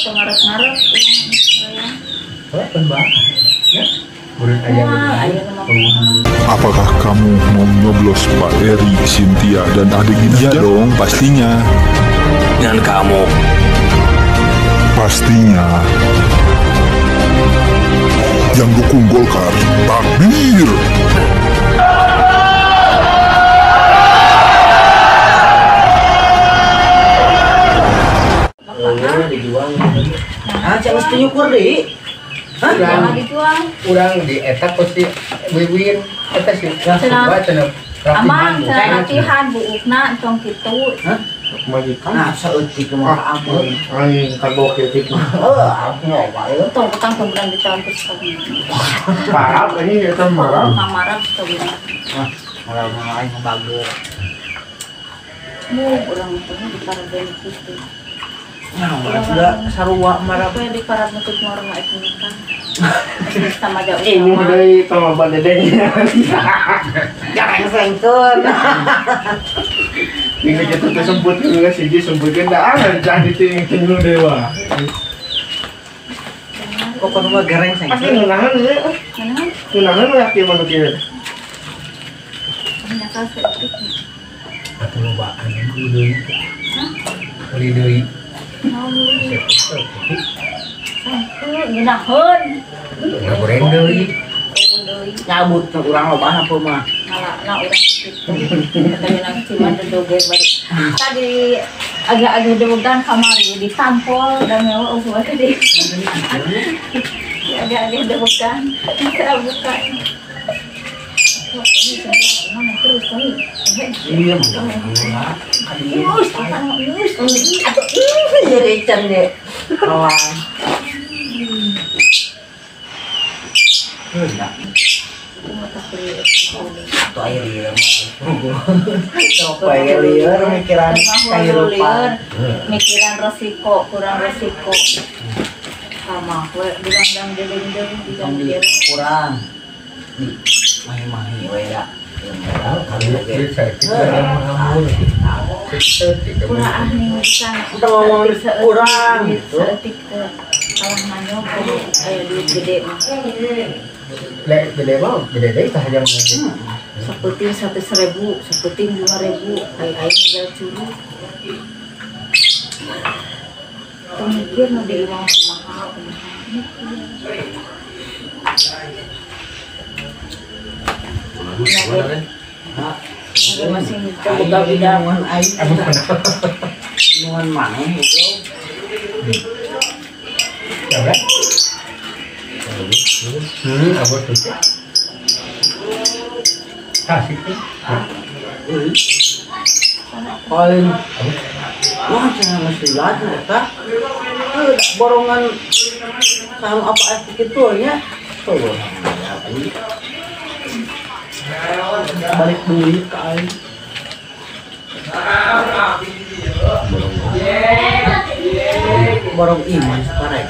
ngarep-ngarep Ya. Murid ayam. Apakah kamu mau nyoblos Pak Eri, Cynthia, dan adik Ginja? Iya dong, pastinya. Dan kamu Pastinya. Yang dukung Golkar, takbir. Ah, cak mesti nyukur deh. Hah? Urang di eta pasti wiwin eta sih. Coba cenah. Aman, saya latihan buukna tong kitu. Hah? Majikan. Nah, saeutik mah ampun. Ai karbok itu. Aku nyoba ya. Tong petang kemudian ditawan ke sekolah. Parah ini eta marah. Mamarap sekolah. Malah main bager. Urang itu di paraben kitu. Nah, juga sarua marah. Apa di parat nutut orang nggak itu kan? Sama jauh. Ini dari sama badedenya. Jangan sengkeun. Ini kita tuh semput juga sih dia semputkan dah ada jangan diting lu dewa. Kok kono mah gareng Pasti sengkeun. nunahan ya. Mana? Nunahan lah kieu mah kieu. Ini nakal sedikit. Atuh lobaan kudu deui. Kudu deui. Mau beli. Genaheun. Ngagoreng deui. Nyabut ke urang loba apa mah. Nah urang kitu. Katanya nang cuma doge bari. Tadi agak-agak dewegan kamari ditampol dan mewah tadi. Agak-agak dewegan. Kita buka. Terus kami. Iya mah. Jadi can deh. Kawan. Tuh air liur mah. Air liur mikiran kehidupan. Mikiran resiko, kurang resiko. Sama, bilang dang deleng-deleng bilang dia. Kurang. Mahi-mahi we ya. Kurang ahli bisa. Kita ngomong kurang gitu. Seetik kalah nanya kayak duit gede mah. Lek gede mau, gede deh tah yang Seputing 100.000, seputing 5.000, kayak jual curug. Pemikir mau di uang mahal. Masih buka bidang air. Nuan mana itu? Coba. Abot tuh. Kasih tuh. Paling wah jangan mesti lagi ya borongan sama apa gitu ya tuh balik duit ke aing borong iman sekarang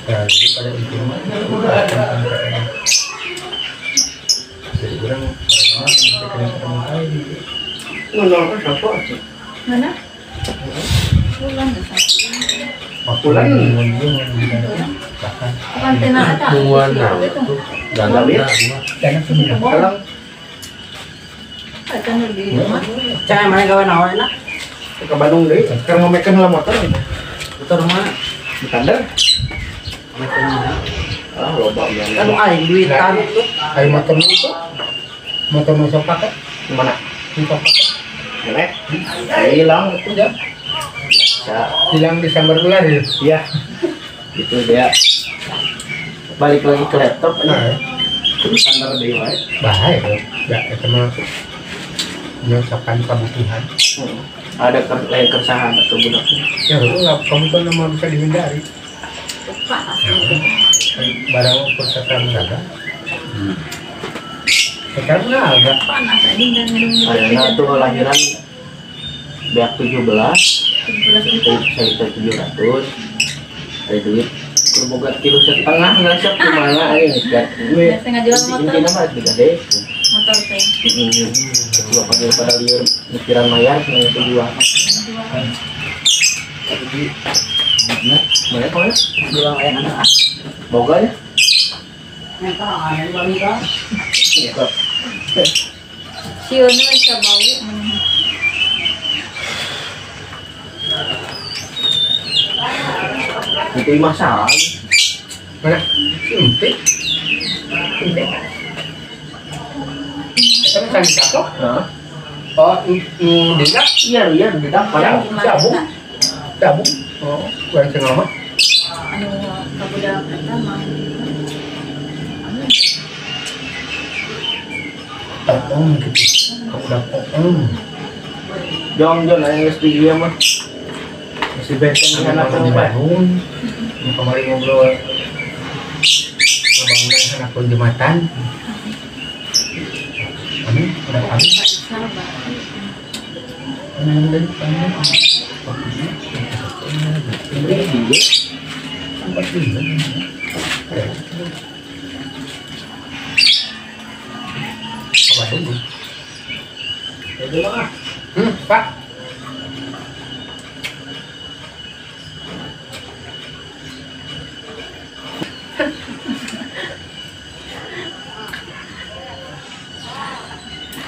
Jadi pada intinya jadi orang menolak siapa? mana? Bulan besar. Bulan Bukan tenang ada. gagal ya? Karena sekarang Ada di rumah. cai mana kawan awal enak ke Bandung deh. Sekarang mau makan lah motor gitu. motor mana Di kandang. motor mana Ah, loba biar. kan aing duitan itu Ayo motor lu tuh. Motor mau sok pakai? Mana? Sok pakai. Jelek. Hilang itu ya. ya Hilang Desember bulan ya. iya itu dia balik lagi ke laptop Nah, terus standar deh wae bahaya dong. Ya, itu mah menyelesaikan kebutuhan. ada lain keresahan atau budaknya Ya, lu nggak, kamu tuh nama bisa dihindari. Buka. Barang percakapan enggak. Sekarang enggak. Panas aja dan minum. Ayana tuh lahiran Beak 17 17 itu. saya 700 ada duit Berboga kilo setengah ngasap kemana ini kan? Biasanya jual motor. Ini nama juga deh. Motor teh. Kedua pada liur mikiran mayar semuanya kedua. Tapi nah, mana kau ya? Bilang ayah anak. Boga ya? Mereka ayah wanita. Iya kok. Siun bisa bau. Itu masalah. Mana? Suntik. Suntik. Itu kan jatuh. Nah, Oh, dia iya tidak pada sabung. Sabung. Oh, kurang setengah. Anu kabudak eta mah. Gitu. Kamu dapat. Jong yang mesti dia mah. Mesti benteng anak Anak Pak. bangun. Kemarin ngobrol. Ngebangunan anak pun jembatan. Amin, udah habis. Pak Isal batu. Amin, dari sana. Ini dia. Tempat ini. Apa dulu? Pak.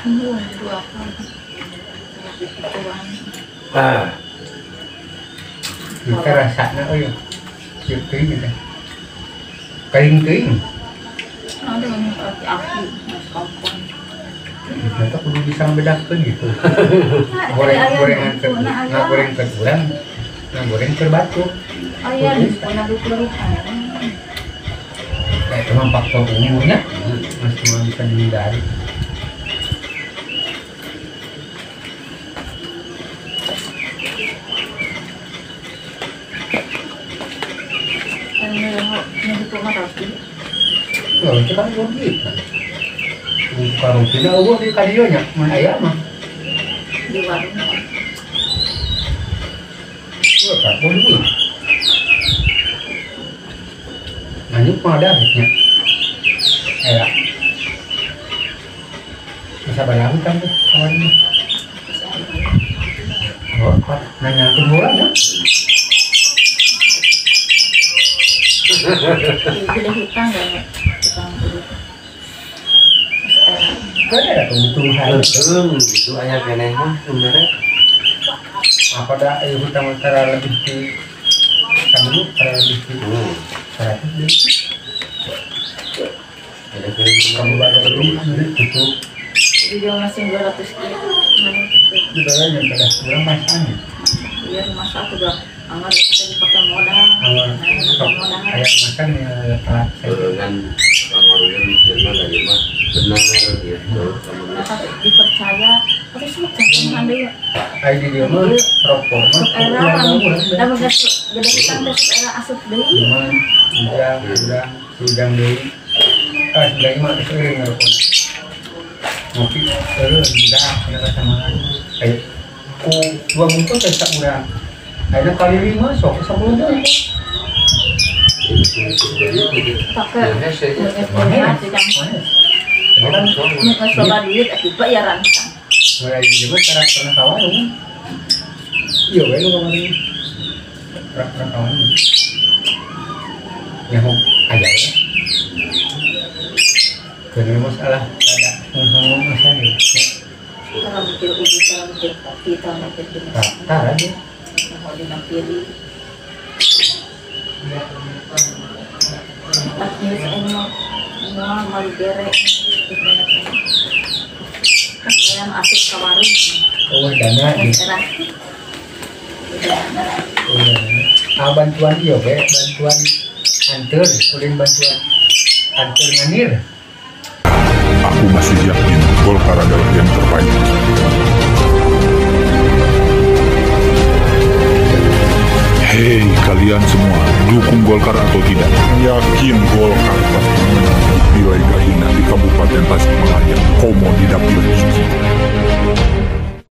Dua apa? Ketuaan. Ah, Kita rasanya, oh ya, siap kering gitu. Kering. Ada yang pakai aku mas kompon. Kita kudu bisa membedakan gitu. Gorengan ke, nggak goreng ke kurang, nggak goreng ke batu. Ayah di mana keluhan. Nah, cuma faktor umurnya, masih cuma bisa dihindari. Dan yang itu mah roti. Oh, itu kan rugi kan. Bukan rugi, nah gue di kadionya, mana ayam mah. Di warung. Gue kan rugi. Nah, ini pun ada harusnya. Kayak bisa bayar kan tuh kawan ini. Oh, Pak, nanya ke bulan ya? Udah hutang gak ya? Hutang dulu. Kan ada kebutuhan. itu ayah keneh mah sebenarnya. Apa dah hutang antara lebih di kamu antara lebih di 100 deh. Ada keneh Kamu bayar lebih itu Video masih 200 kilo. Mana itu? dibayarnya pada kurang pasangan. Iya masa aku udah anggar kita dipakai modal. Awal Pakai modal. ayam makan ya telat. Dengan orang-orangnya mikirnya dari mah benar gitu Masa dipercaya. Tapi semua jangan deh. Ayo di dia mah rokok mah. Era kan, dan udah gede hutang terus era asup deh. Cuman udang deui. Sudah mah sering ngerokok. Ngopi udah kena sama. Ayo ku 2 bungkus tak urang. Ayo kali 5 sok 10 deui. Pakai Mana? jangan. Kan Coba duit itu bayaran hutang. mulai di mah cara pernah kawan. Iya, we lu kemarin. Pernah kawan. Ya mau aja ya. Karena masalah ada masalah ya. Kalau mikir uji, kalau mikir kopi, kalau mikir jenis. Tak aja. Mau dinampiri. Akhirnya saya mau derek. Yang asik ke warung. Oh, dana ya. Serah. Oh, dana. Bantuan iya, we. Bantuan antar, ulin bantuan antar nganir. Aku masih yakin Golkar adalah yang terbaik. Hei kalian semua, dukung Golkar atau tidak? Yakin Golkar pasti menang. Nilai Gahina di Kabupaten Tasikmalaya, Komo di dapil ini.